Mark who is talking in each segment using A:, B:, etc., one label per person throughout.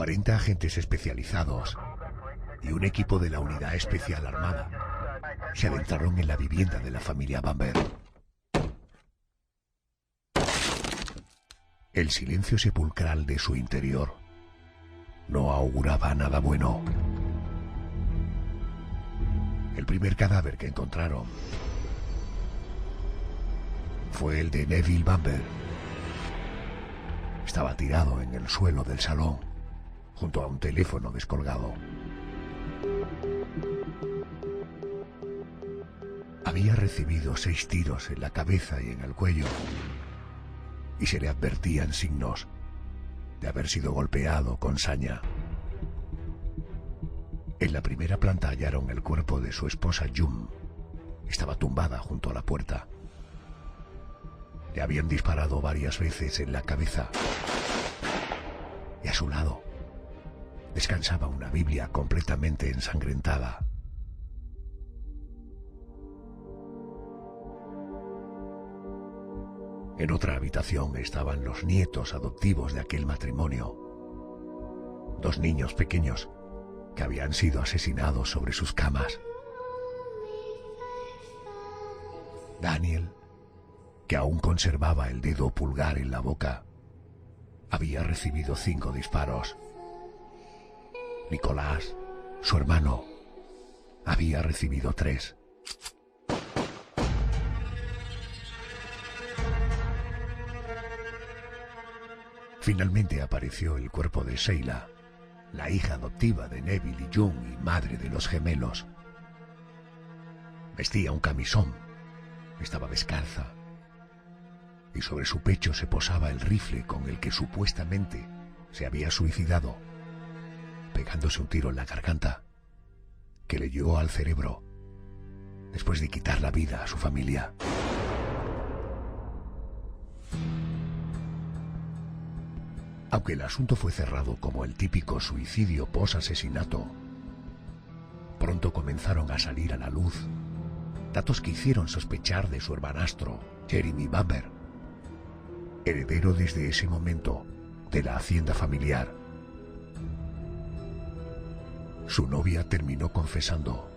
A: 40 agentes especializados y un equipo de la Unidad Especial Armada se adentraron en la vivienda de la familia Bamber. El silencio sepulcral de su interior no auguraba nada bueno. El primer cadáver que encontraron fue el de Neville Bamber. Estaba tirado en el suelo del salón, junto a un teléfono descolgado. Había recibido 6 tiros en la cabeza y en el cuello, y se le advertían signos de haber sido golpeado con saña. En la primera planta hallaron el cuerpo de su esposa June. Estaba tumbada junto a la puerta. Le habían disparado varias veces en la cabeza, y a su lado descansaba una Biblia completamente ensangrentada. En otra habitación estaban los nietos adoptivos de aquel matrimonio, 2 niños pequeños que habían sido asesinados sobre sus camas. Daniel, que aún conservaba el dedo pulgar en la boca, había recibido 5 disparos. Nicolás, su hermano, había recibido 3. Finalmente apareció el cuerpo de Sheila, la hija adoptiva de Neville y June y madre de los gemelos. Vestía un camisón, estaba descalza, y sobre su pecho se posaba el rifle con el que supuestamente se había suicidado, pegándose un tiro en la garganta que le llegó al cerebro después de quitar la vida a su familia. Aunque el asunto fue cerrado como el típico suicidio post-asesinato, pronto comenzaron a salir a la luz datos que hicieron sospechar de su hermanastro, Jeremy Bamber, heredero desde ese momento de la hacienda familiar. Su novia terminó confesando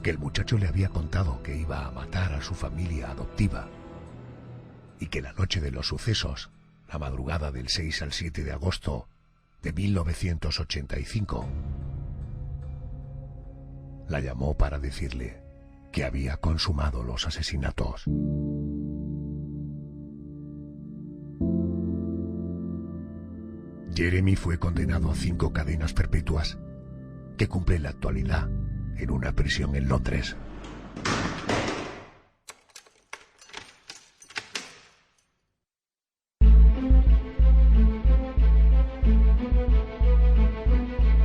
A: que el muchacho le había contado que iba a matar a su familia adoptiva y que la noche de los sucesos, la madrugada del 6 al 7 de agosto de 1985, la llamó para decirle que había consumado los asesinatos. Jeremy fue condenado a 5 cadenas perpetuas que cumple en la actualidad en una prisión en Londres.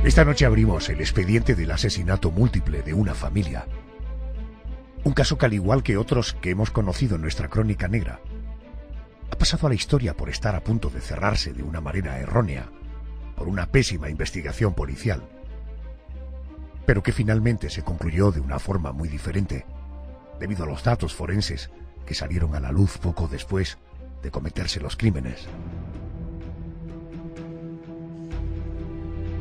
A: Esta noche abrimos el expediente del asesinato múltiple de una familia. Un caso que, al igual que otros que hemos conocido en nuestra crónica negra, ha pasado a la historia por estar a punto de cerrarse de una manera errónea, por una pésima investigación policial, pero que finalmente se concluyó de una forma muy diferente, debido a los datos forenses que salieron a la luz poco después de cometerse los crímenes.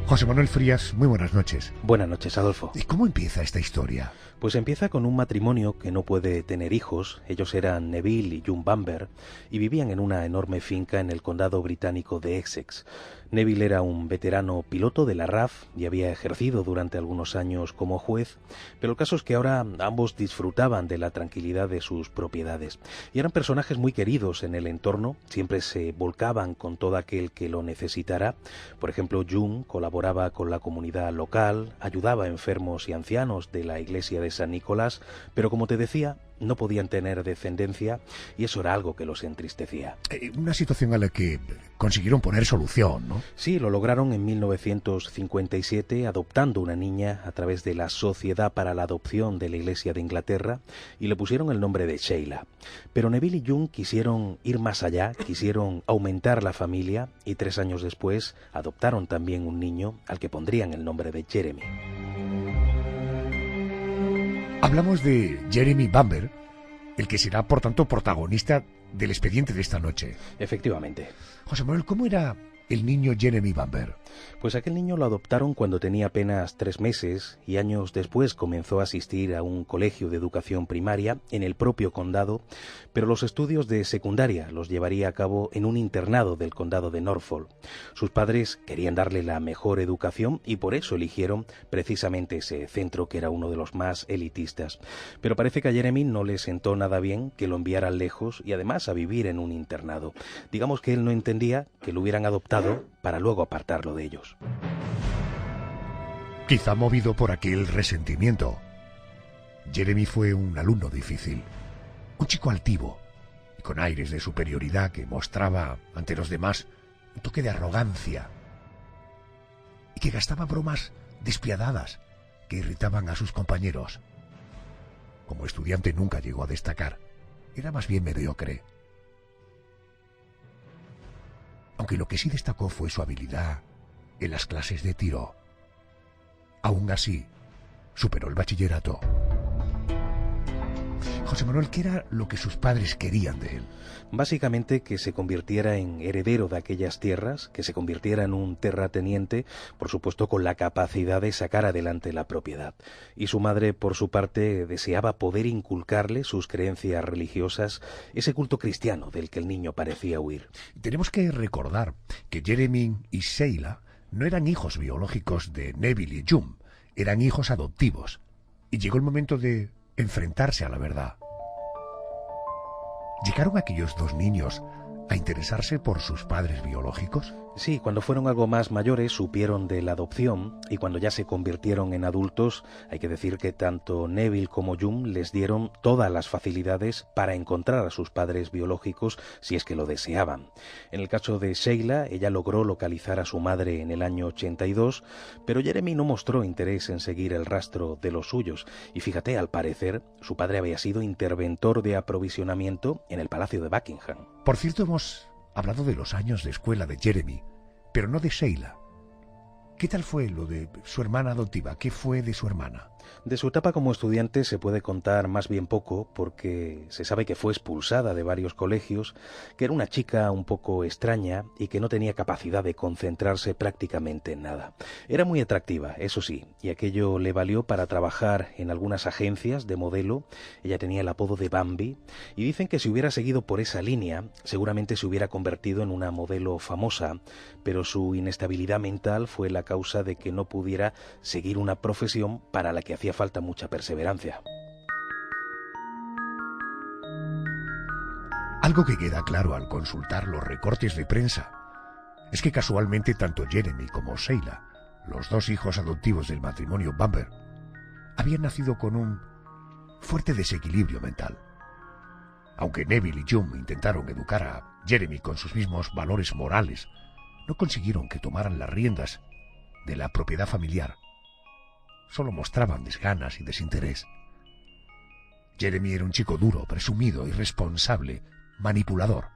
A: José Manuel Frías, muy buenas noches.
B: Buenas noches, Adolfo.
A: ¿Y cómo empieza esta historia?
B: Pues empieza con un matrimonio que no puede tener hijos. Ellos eran Neville y June Bamber y vivían en una enorme finca en el condado británico de Essex. Neville era un veterano piloto de la RAF y había ejercido durante algunos años como juez, pero el caso es que ahora ambos disfrutaban de la tranquilidad de sus propiedades y eran personajes muy queridos en el entorno, siempre se volcaban con todo aquel que lo necesitara. Por ejemplo, June colaboraba con la comunidad local, ayudaba a enfermos y ancianos de la iglesia de San Nicolás, pero como te decía, no podían tener descendencia y eso era algo que los entristecía.
A: Una situación a la que consiguieron poner solución, ¿no?
B: Sí, lo lograron en 1957 adoptando una niña a través de la Sociedad para la Adopción de la Iglesia de Inglaterra y le pusieron el nombre de Sheila. Pero Neville y June quisieron ir más allá, quisieron aumentar la familia y 3 años después adoptaron también un niño al que pondrían el nombre de Jeremy.
A: Hablamos de Jeremy Bamber, el que será, por tanto, protagonista del expediente de esta noche.
B: Efectivamente.
A: José Manuel, ¿cómo era el niño Jeremy Bamber?
B: Pues aquel niño lo adoptaron cuando tenía apenas 3 meses y años después comenzó a asistir a un colegio de educación primaria en el propio condado, pero los estudios de secundaria los llevaría a cabo en un internado del condado de Norfolk. Sus padres querían darle la mejor educación y por eso eligieron precisamente ese centro, que era uno de los más elitistas. Pero parece que a Jeremy no le sentó nada bien que lo enviaran lejos y además a vivir en un internado. Digamos que él no entendía que lo hubieran adoptado para luego apartarlo de ellos.
A: Quizá movido por aquel resentimiento. Jeremy fue un alumno difícil, un chico altivo y con aires de superioridad que mostraba ante los demás un toque de arrogancia y que gastaba bromas despiadadas que irritaban a sus compañeros. Como estudiante nunca llegó a destacar, era más bien mediocre. Aunque lo que sí destacó fue su habilidad en las clases de tiro. Aún así, superó el bachillerato. José Manuel, ¿qué era lo que sus padres querían de él?
B: Básicamente que se convirtiera en heredero de aquellas tierras, que se convirtiera en un terrateniente, por supuesto con la capacidad de sacar adelante la propiedad. Y su madre, por su parte, deseaba poder inculcarle sus creencias religiosas, ese culto cristiano del que el niño parecía huir.
A: Tenemos que recordar que Jeremy y Sheila no eran hijos biológicos de Neville y June, eran hijos adoptivos. Y llegó el momento de enfrentarse a la verdad. ¿Llegaron aquellos dos niños a interesarse por sus padres biológicos?
B: Sí, cuando fueron algo más mayores supieron de la adopción y cuando ya se convirtieron en adultos, hay que decir que tanto Neville como June les dieron todas las facilidades para encontrar a sus padres biológicos si es que lo deseaban. En el caso de Sheila, ella logró localizar a su madre en el año 82, pero Jeremy no mostró interés en seguir el rastro de los suyos. Y fíjate, al parecer, su padre había sido interventor de aprovisionamiento en el Palacio de Buckingham.
A: Por cierto, hemos hablado de los años de escuela de Jeremy, pero no de Sheila. ¿Qué tal fue lo de su hermana adoptiva? ¿Qué fue de su hermana?
B: De su etapa como estudiante se puede contar más bien poco porque se sabe que fue expulsada de varios colegios, que era una chica un poco extraña y que no tenía capacidad de concentrarse prácticamente en nada. Era muy atractiva, eso sí, y aquello le valió para trabajar en algunas agencias de modelo. Ella tenía el apodo de Bambi y dicen que si hubiera seguido por esa línea seguramente se hubiera convertido en una modelo famosa, pero su inestabilidad mental fue la causa de que no pudiera seguir una profesión para la que hacía falta mucha perseverancia.
A: Algo que queda claro al consultar los recortes de prensa es que casualmente tanto Jeremy como Sheila, los dos hijos adoptivos del matrimonio Bamber, habían nacido con un fuerte desequilibrio mental. Aunque Neville y June intentaron educar a Jeremy con sus mismos valores morales, no consiguieron que tomaran las riendas de la propiedad familiar. Solo mostraban desganas y desinterés. Jeremy era un chico duro, presumido, irresponsable, manipulador,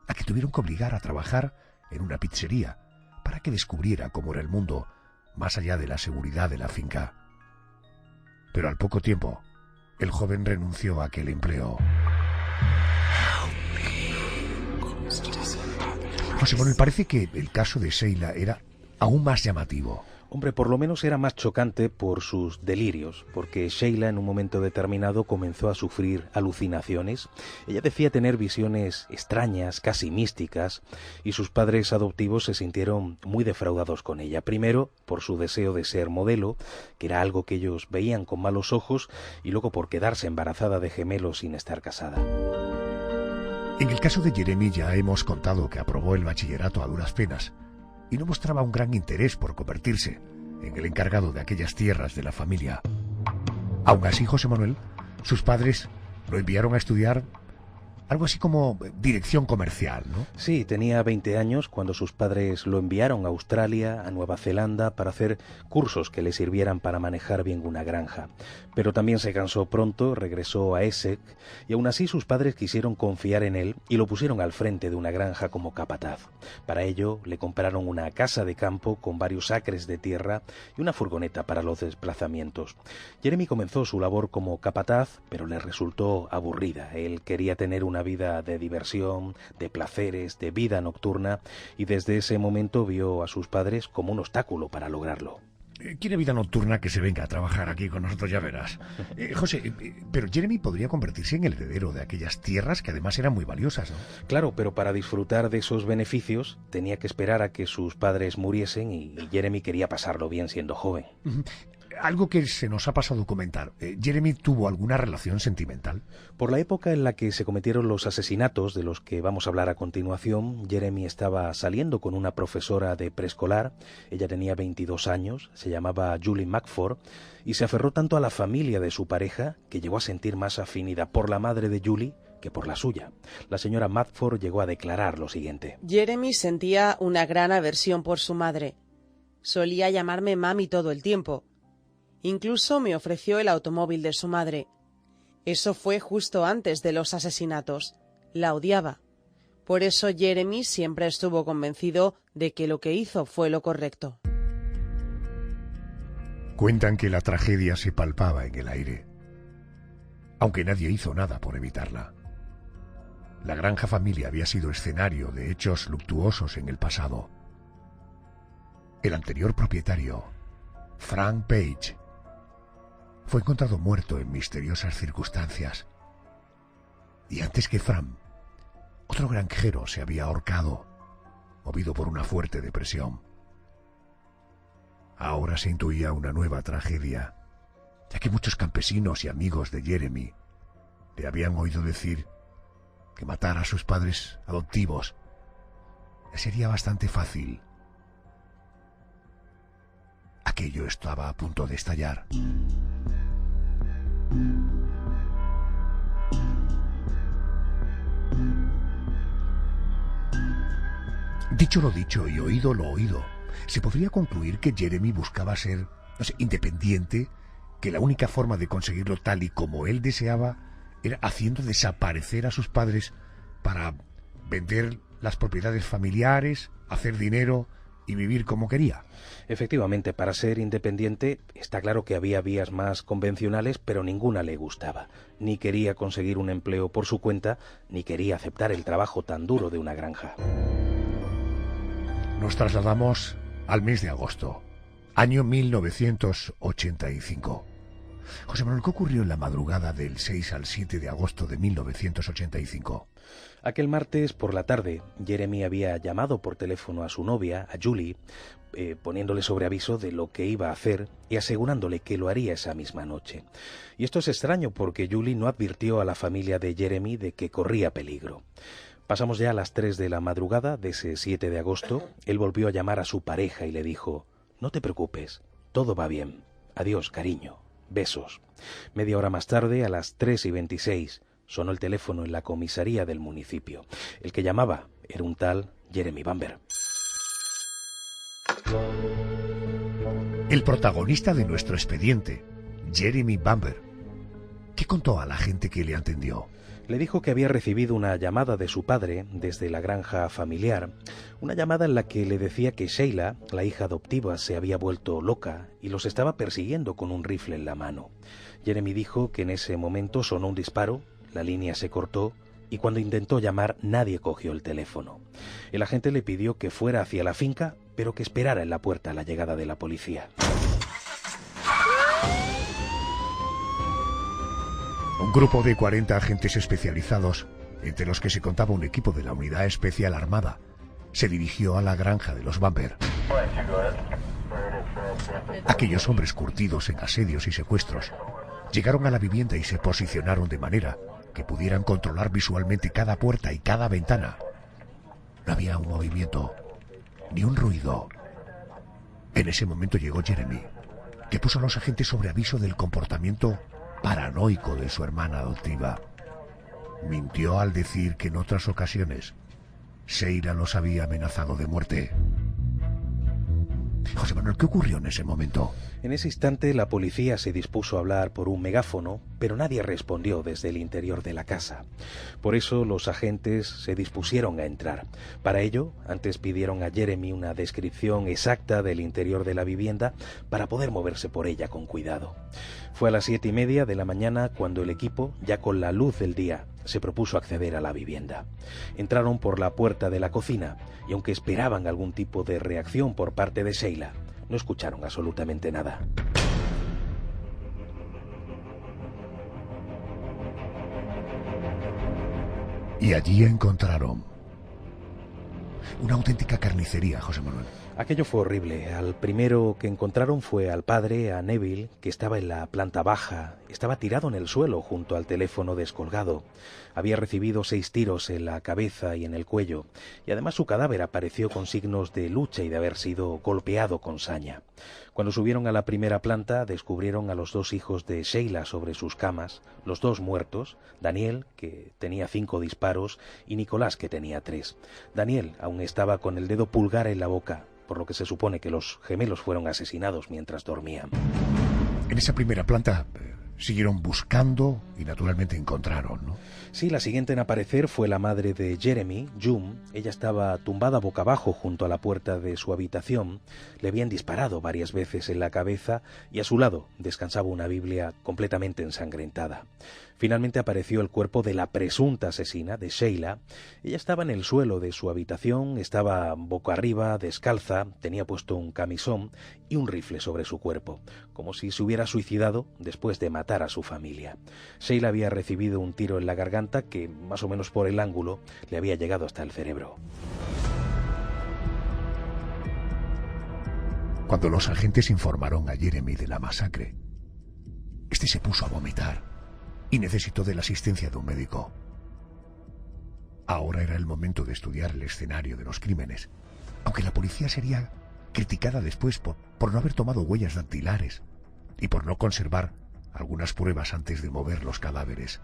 A: a que tuvieron que obligar a trabajar en una pizzería para que descubriera cómo era el mundo más allá de la seguridad de la finca. Pero al poco tiempo, el joven renunció a aquel empleo. José Manuel, parece que el caso de Sheila era aún más llamativo.
B: Hombre, por lo menos era más chocante por sus delirios, porque Sheila en un momento determinado comenzó a sufrir alucinaciones. Ella decía tener visiones extrañas, casi místicas, y sus padres adoptivos se sintieron muy defraudados con ella. Primero, por su deseo de ser modelo, que era algo que ellos veían con malos ojos, y luego por quedarse embarazada de gemelos sin estar casada.
A: En el caso de Jeremy ya hemos contado que aprobó el bachillerato a duras penas, y no mostraba un gran interés por convertirse en el encargado de aquellas tierras de la familia. Aún así, José Manuel, sus padres lo enviaron a estudiar algo así como dirección comercial, ¿no?
B: Sí, tenía 20 años cuando sus padres lo enviaron a Australia, a Nueva Zelanda, para hacer cursos que le sirvieran para manejar bien una granja. Pero también se cansó pronto, regresó a Essex, y aún así sus padres quisieron confiar en él y lo pusieron al frente de una granja como capataz. Para ello le compraron una casa de campo con varios acres de tierra y una furgoneta para los desplazamientos. Jeremy comenzó su labor como capataz, pero le resultó aburrida. Él quería tener una una vida de diversión, de placeres, de vida nocturna, y desde ese momento vio a sus padres como un obstáculo para lograrlo.
A: Quiere vida nocturna, que se venga a trabajar aquí con nosotros, ya verás. José, pero Jeremy podría convertirse en el heredero de aquellas tierras que además eran muy valiosas, ¿no?
B: Claro, pero para disfrutar de esos beneficios tenía que esperar a que sus padres muriesen y Jeremy quería pasarlo bien siendo joven.
A: Algo que se nos ha pasado comentar. ¿Jeremy tuvo alguna relación sentimental?
B: Por la época en la que se cometieron los asesinatos de los que vamos a hablar a continuación, Jeremy estaba saliendo con una profesora de preescolar. Ella tenía 22 años, se llamaba Julie McFord, y se aferró tanto a la familia de su pareja que llegó a sentir más afinidad por la madre de Julie que por la suya. La señora McFord llegó a declarar lo siguiente.
C: Jeremy sentía una gran aversión por su madre. Solía llamarme mami todo el tiempo. Incluso me ofreció el automóvil de su madre. Eso fue justo antes de los asesinatos. La odiaba. Por eso Jeremy siempre estuvo convencido de que lo que hizo fue lo correcto.
A: Cuentan que la tragedia se palpaba en el aire, aunque nadie hizo nada por evitarla. La granja familia había sido escenario de hechos luctuosos en el pasado. El anterior propietario, Frank Page, fue encontrado muerto en misteriosas circunstancias. Y antes que Frank, otro granjero se había ahorcado, movido por una fuerte depresión. Ahora se intuía una nueva tragedia, ya que muchos campesinos y amigos de Jeremy le habían oído decir que matar a sus padres adoptivos le sería bastante fácil. Aquello estaba a punto de estallar. Dicho lo dicho y oído lo oído, se podría concluir que Jeremy buscaba ser, independiente, que la única forma de conseguirlo tal y como él deseaba era haciendo desaparecer a sus padres para vender las propiedades familiares, hacer dinero y vivir como quería.
B: Efectivamente, para ser independiente está claro que había vías más convencionales, pero ninguna le gustaba. Ni quería conseguir un empleo por su cuenta, ni quería aceptar el trabajo tan duro de una granja.
A: Nos trasladamos al mes de agosto, año 1985. José Manuel, ¿qué ocurrió en la madrugada del 6 al 7 de agosto de 1985?
B: Aquel martes por la tarde, Jeremy había llamado por teléfono a su novia, a Julie, poniéndole sobre aviso de lo que iba a hacer y asegurándole que lo haría esa misma noche. Y esto es extraño porque Julie no advirtió a la familia de Jeremy de que corría peligro. Pasamos ya a las 3 de la madrugada de ese 7 de agosto. Él volvió a llamar a su pareja y le dijo: «No te preocupes, todo va bien. Adiós, cariño. Besos». Media hora más tarde, a las 3:26, sonó el teléfono en la comisaría del municipio. El que llamaba era un tal Jeremy Bamber.
A: El protagonista de nuestro expediente, Jeremy Bamber. ¿Qué contó a la gente que le atendió?
B: Le dijo que había recibido una llamada de su padre desde la granja familiar, una llamada en la que le decía que Sheila, la hija adoptiva, se había vuelto loca y los estaba persiguiendo con un rifle en la mano. Jeremy dijo que en ese momento sonó un disparo, la línea se cortó y cuando intentó llamar nadie cogió el teléfono. El agente le pidió que fuera hacia la finca, pero que esperara en la puerta la llegada de la policía.
A: Un grupo de 40 agentes especializados, entre los que se contaba un equipo de la Unidad Especial Armada, se dirigió a la granja de los Bamber. Aquellos hombres curtidos en asedios y secuestros llegaron a la vivienda y se posicionaron de manera que pudieran controlar visualmente cada puerta y cada ventana. No había un movimiento, ni un ruido. En ese momento llegó Jeremy, que puso a los agentes sobre aviso del comportamiento paranoico de su hermana adoptiva. Mintió al decir que en otras ocasiones Sheila los había amenazado de muerte. José Manuel, ¿qué ocurrió en ese momento?
B: En ese instante la policía se dispuso a hablar por un megáfono, pero nadie respondió desde el interior de la casa. Por eso los agentes se dispusieron a entrar. Para ello, antes pidieron a Jeremy una descripción exacta del interior de la vivienda para poder moverse por ella con cuidado. Fue a las 7:30 de la mañana cuando el equipo, ya con la luz del día, se propuso acceder a la vivienda. Entraron por la puerta de la cocina y aunque esperaban algún tipo de reacción por parte de Sheila, no escucharon absolutamente nada.
A: Y allí encontraron una auténtica carnicería, José Manuel.
B: Aquello fue horrible. Al primero que encontraron fue al padre, a Neville, que estaba en la planta baja. Estaba tirado en el suelo junto al teléfono descolgado. Había recibido 6 tiros en la cabeza y en el cuello, y además su cadáver apareció con signos de lucha y de haber sido golpeado con saña. Cuando subieron a la primera planta, descubrieron a los 2 hijos de Sheila sobre sus camas, los 2 muertos, Daniel, que tenía 5 disparos, y Nicolás, que tenía 3. Daniel aún estaba con el dedo pulgar en la boca, por lo que se supone que los gemelos fueron asesinados mientras dormían.
A: En esa primera planta siguieron buscando y naturalmente encontraron, ¿no?
B: Sí, la siguiente en aparecer fue la madre de Jeremy, June. Ella estaba tumbada boca abajo junto a la puerta de su habitación. Le habían disparado varias veces en la cabeza y a su lado descansaba una Biblia completamente ensangrentada. Finalmente apareció el cuerpo de la presunta asesina, de Sheila. Ella estaba en el suelo de su habitación, estaba boca arriba, descalza, tenía puesto un camisón y un rifle sobre su cuerpo, como si se hubiera suicidado después de matar a su familia. Sheila había recibido un tiro en la garganta que, más o menos por el ángulo, le había llegado hasta el cerebro.
A: Cuando los agentes informaron a Jeremy de la masacre, este se puso a vomitar y necesitó de la asistencia de un médico. Ahora era el momento de estudiar el escenario de los crímenes, aunque la policía sería criticada después por no haber tomado huellas dactilares y por no conservar algunas pruebas antes de mover los cadáveres.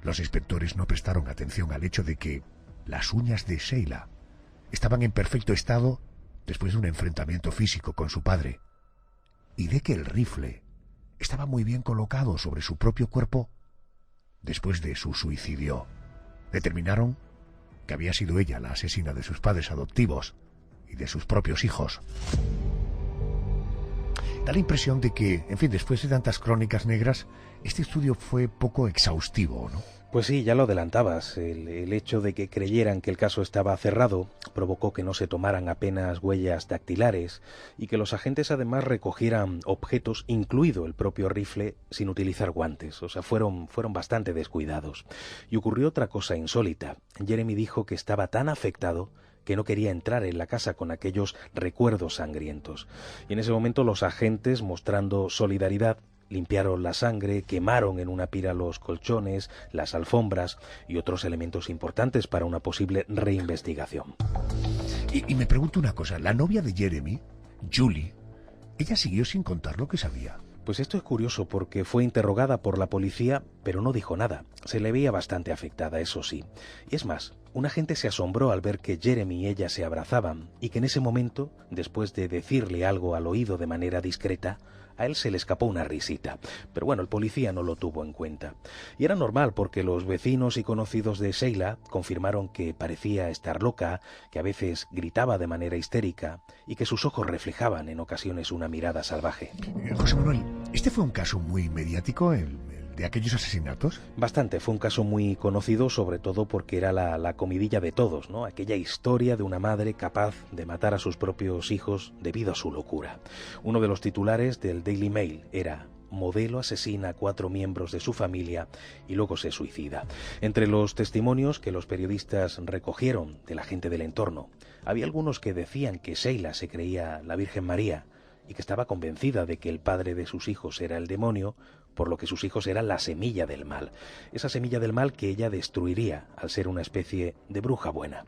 A: Los inspectores no prestaron atención al hecho de que las uñas de Sheila estaban en perfecto estado después de un enfrentamiento físico con su padre, y de que el rifle estaba muy bien colocado sobre su propio cuerpo después de su suicidio. Determinaron que había sido ella la asesina de sus padres adoptivos y de sus propios hijos. Da la impresión de que, en fin, después de tantas crónicas negras, este estudio fue poco exhaustivo, ¿no?
B: Pues sí, ya lo adelantabas. El hecho de que creyeran que el caso estaba cerrado provocó que no se tomaran apenas huellas dactilares y que los agentes además recogieran objetos, incluido el propio rifle, sin utilizar guantes. O sea, fueron bastante descuidados. Y ocurrió otra cosa insólita. Jeremy dijo que estaba tan afectado que no quería entrar en la casa con aquellos recuerdos sangrientos. Y en ese momento los agentes, mostrando solidaridad, limpiaron la sangre, quemaron en una pira los colchones, las alfombras y otros elementos importantes para una posible reinvestigación.
A: Y me pregunto una cosa, la novia de Jeremy, Julie, ella siguió sin contar lo que sabía.
B: Pues esto es curioso porque fue interrogada por la policía, pero no dijo nada. Se le veía bastante afectada, eso sí. Y es más, un agente se asombró al ver que Jeremy y ella se abrazaban y que en ese momento, después de decirle algo al oído de manera discreta, a él se le escapó una risita, pero bueno, el policía no lo tuvo en cuenta. Y era normal porque los vecinos y conocidos de Sheila confirmaron que parecía estar loca, que a veces gritaba de manera histérica y que sus ojos reflejaban en ocasiones una mirada salvaje.
A: José Manuel, ¿este fue un caso muy mediático, el de aquellos asesinatos?
B: Bastante, fue un caso muy conocido, sobre todo porque era la comidilla de todos, ¿no? Aquella historia de una madre capaz de matar a sus propios hijos debido a su locura. Uno de los titulares del Daily Mail era: modelo asesina a 4 miembros de su familia y luego se suicida. Entre los testimonios que los periodistas recogieron de la gente del entorno, había algunos que decían que Sheila se creía la Virgen María y que estaba convencida de que el padre de sus hijos era el demonio, por lo que sus hijos eran la semilla del mal. Esa semilla del mal que ella destruiría al ser una especie de bruja buena.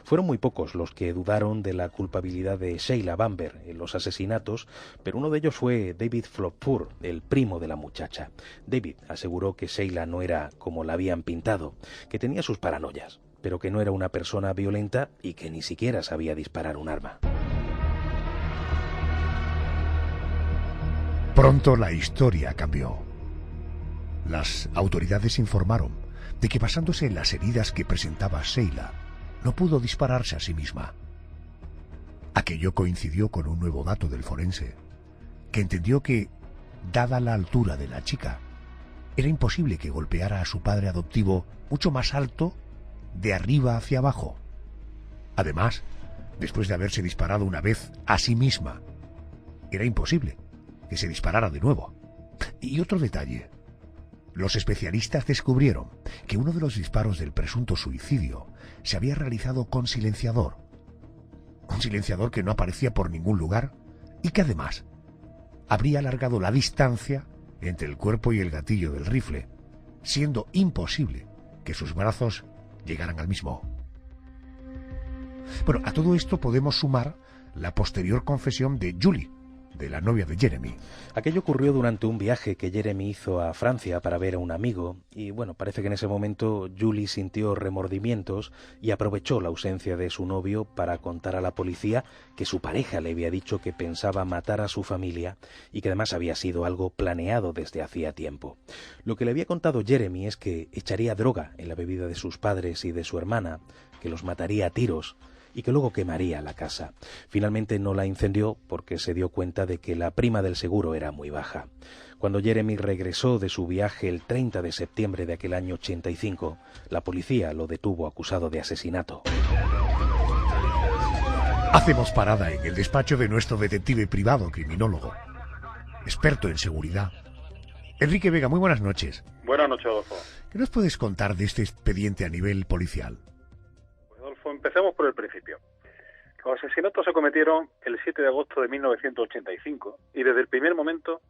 B: Fueron muy pocos los que dudaron de la culpabilidad de Sheila Bamber en los asesinatos, pero uno de ellos fue David Flopur, el primo de la muchacha. David aseguró que Sheila no era como la habían pintado, que tenía sus paranoias, pero que no era una persona violenta y que ni siquiera sabía disparar un arma.
A: Pronto la historia cambió. Las autoridades informaron de que basándose en las heridas que presentaba Sheila, no pudo dispararse a sí misma. Aquello coincidió con un nuevo dato del forense, que entendió que, dada la altura de la chica, Era imposible que golpeara a su padre adoptivo mucho más alto, de arriba hacia abajo. Además, después de haberse disparado una vez a sí misma, era imposible que se disparara de nuevo. Y otro detalle. Los especialistas descubrieron que uno de los disparos del presunto suicidio se había realizado con silenciador. Un silenciador que no aparecía por ningún lugar y que además habría alargado la distancia entre el cuerpo y el gatillo del rifle, siendo imposible que sus brazos llegaran al mismo. Bueno, a todo esto podemos sumar la posterior confesión de Julie, de la novia de Jeremy.
B: Aquello ocurrió durante un viaje que Jeremy hizo a Francia para ver a un amigo y bueno, parece que en ese momento Julie sintió remordimientos y aprovechó la ausencia de su novio para contar a la policía que su pareja le había dicho que pensaba matar a su familia y que además había sido algo planeado desde hacía tiempo. Lo que le había contado Jeremy es que echaría droga en la bebida de sus padres y de su hermana, que los mataría a tiros y que luego quemaría la casa. Finalmente no la incendió porque se dio cuenta de que la prima del seguro era muy baja. Cuando Jeremy regresó de su viaje el 30 de septiembre de aquel año 85, la policía lo detuvo acusado de asesinato.
A: Hacemos parada en el despacho de nuestro detective privado criminólogo, experto en seguridad. Enrique Vega, muy buenas noches.
D: Buenas noches, Adolfo.
A: ¿Qué nos puedes contar de este expediente a nivel policial?
D: Empecemos por el principio. Los asesinatos se cometieron el 7 de agosto de 1985 y desde el primer momento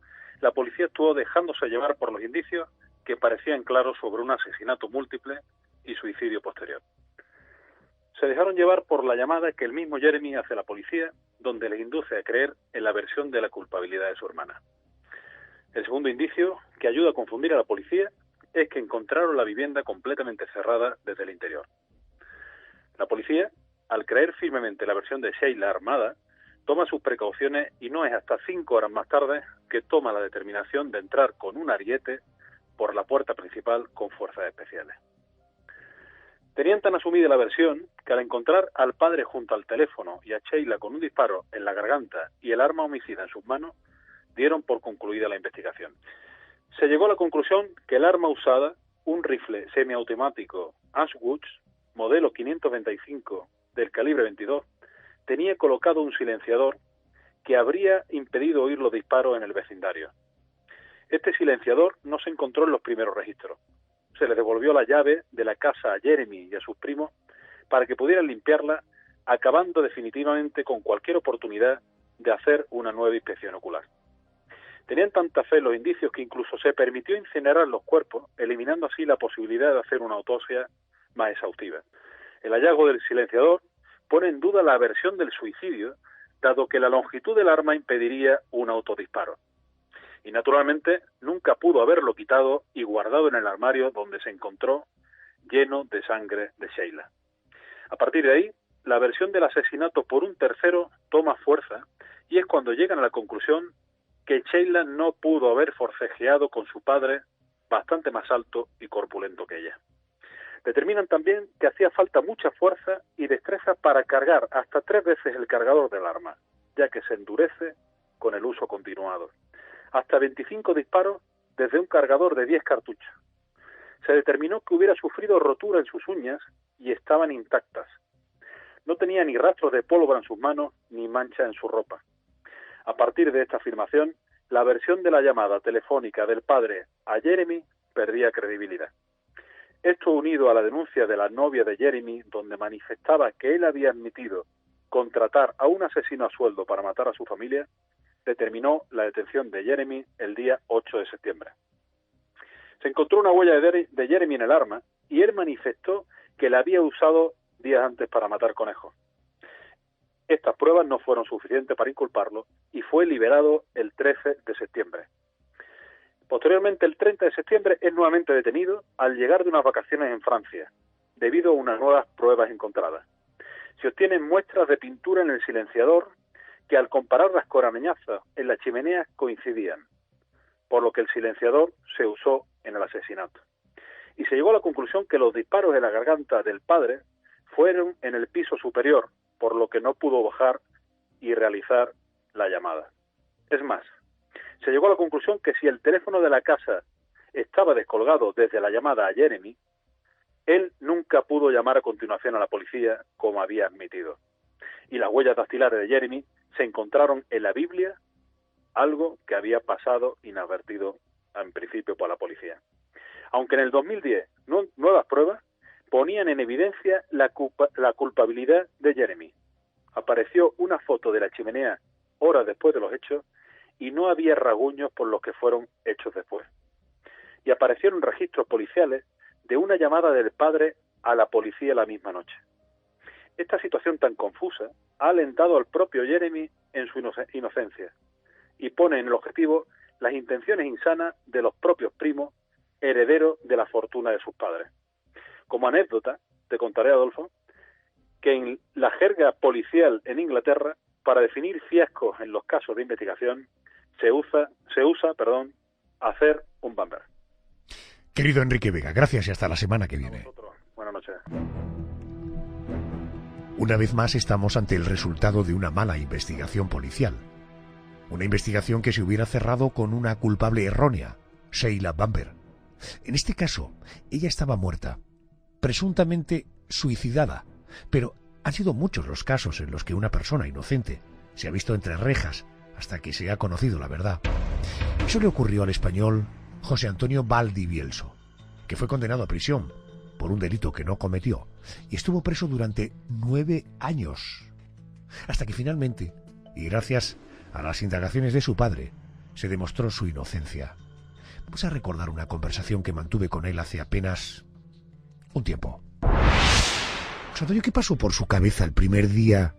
D: la policía estuvo dejándose llevar por los indicios que parecían claros sobre un asesinato múltiple y suicidio posterior. Se dejaron llevar por la llamada que el mismo Jeremy hace a la policía, donde les induce a creer en la versión de la culpabilidad de su hermana. El segundo indicio, que ayuda a confundir a la policía, es que encontraron la vivienda completamente cerrada desde el interior. La policía, al creer firmemente la versión de Sheila armada, toma sus precauciones y no es hasta 5 horas más tarde que toma la determinación de entrar con un ariete por la puerta principal con fuerzas especiales. Tenían tan asumida la versión que al encontrar al padre junto al teléfono y a Sheila con un disparo en la garganta y el arma homicida en sus manos, dieron por concluida la investigación. Se llegó a la conclusión que el arma usada, un rifle semiautomático Ashwoods, modelo 525 del calibre 22, tenía colocado un silenciador que habría impedido oír los disparos en el vecindario. Este silenciador no se encontró en los primeros registros. Se les devolvió la llave de la casa a Jeremy y a sus primos para que pudieran limpiarla, acabando definitivamente con cualquier oportunidad de hacer una nueva inspección ocular. Tenían tanta fe en los indicios que incluso se permitió incinerar los cuerpos, eliminando así la posibilidad de hacer una autopsia más exhaustiva. El hallazgo del silenciador pone en duda la versión del suicidio, dado que la longitud del arma impediría un autodisparo. Y naturalmente nunca pudo haberlo quitado y guardado en el armario donde se encontró lleno de sangre de Sheila. A partir de ahí, la versión del asesinato por un tercero toma fuerza y es cuando llegan a la conclusión que Sheila no pudo haber forcejeado con su padre, bastante más alto y corpulento que ella. Determinan también que hacía falta mucha fuerza y destreza para cargar hasta 3 veces el cargador del arma, ya que se endurece con el uso continuado. Hasta 25 disparos desde un cargador de 10 cartuchos. Se determinó que hubiera sufrido rotura en sus uñas y estaban intactas. No tenía ni rastros de pólvora en sus manos ni mancha en su ropa. A partir de esta afirmación, la versión de la llamada telefónica del padre a Jeremy perdía credibilidad. Esto unido a la denuncia de la novia de Jeremy, donde manifestaba que él había admitido contratar a un asesino a sueldo para matar a su familia, determinó la detención de Jeremy el día 8 de septiembre. Se encontró una huella de Jeremy en el arma y él manifestó que la había usado días antes para matar conejos. Estas pruebas no fueron suficientes para inculparlo y fue liberado el 13 de septiembre. Posteriormente, el 30 de septiembre, es nuevamente detenido al llegar de unas vacaciones en Francia, debido a unas nuevas pruebas encontradas. Se obtienen muestras de pintura en el silenciador que al compararlas con arañazos en la chimenea coincidían, por lo que el silenciador se usó en el asesinato. Y se llegó a la conclusión que los disparos en la garganta del padre fueron en el piso superior, por lo que no pudo bajar y realizar la llamada. Es más, se llegó a la conclusión que si el teléfono de la casa estaba descolgado desde la llamada a Jeremy, él nunca pudo llamar a continuación a la policía como había admitido. Y las huellas dactilares de Jeremy se encontraron en la Biblia, algo que había pasado inadvertido en principio por la policía. Aunque en el 2010 nuevas pruebas ponían en evidencia la culpabilidad de Jeremy. Apareció una foto de la chimenea horas después de los hechos y no había rasguños por los que fueron hechos después. Y aparecieron registros policiales de una llamada del padre a la policía la misma noche. Esta situación tan confusa ha alentado al propio Jeremy en su inocencia y pone en el objetivo las intenciones insanas de los propios primos, herederos de la fortuna de sus padres. Como anécdota, te contaré, Adolfo, que en la jerga policial en Inglaterra, para definir fiascos en los casos de investigación, se usa, hacer un bumper.
A: Querido Enrique Vega, gracias y hasta la semana que viene.
D: Buenas noches.
A: Una vez más estamos ante el resultado de una mala investigación policial. Una investigación que se hubiera cerrado con una culpable errónea, Sheila Bamber. En este caso, ella estaba muerta, presuntamente suicidada, pero han sido muchos los casos en los que una persona inocente se ha visto entre rejas hasta que se ha conocido la verdad. Eso le ocurrió al español José Antonio Valdivielso, que fue condenado a prisión por un delito que no cometió y estuvo preso durante 9 años, hasta que finalmente, y gracias a las indagaciones de su padre, se demostró su inocencia. Vamos a recordar una conversación que mantuve con él hace apenas un tiempo. José Antonio, ¿qué pasó por su cabeza el primer día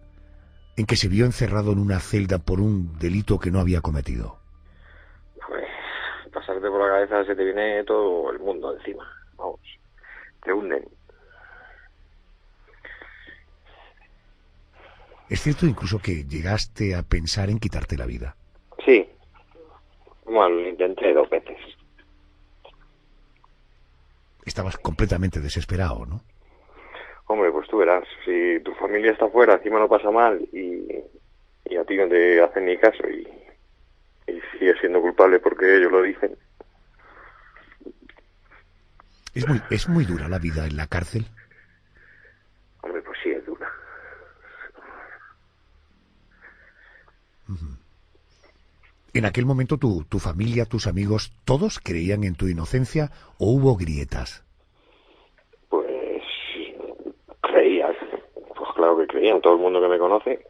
A: en que se vio encerrado en una celda por un delito que no había cometido?
E: Pues pasarte por la cabeza se te viene todo el mundo encima, vamos, te hunden.
A: ¿Es cierto incluso que llegaste a pensar en quitarte la vida?
E: Sí, bueno, lo intenté 2 veces.
A: Estabas completamente desesperado, ¿no?
E: Hombre, pues tú verás, si tu familia está fuera, encima lo pasa mal y a ti no te hacen ni caso y sigues siendo culpable porque ellos lo dicen.
A: ¿Es muy dura la vida en la cárcel?
E: Hombre, pues sí, es dura.
A: Uh-huh. En aquel momento tu familia, tus amigos, ¿todos creían en tu inocencia o hubo grietas?
E: Pues creían, pues claro que creían, todo el mundo que me conoce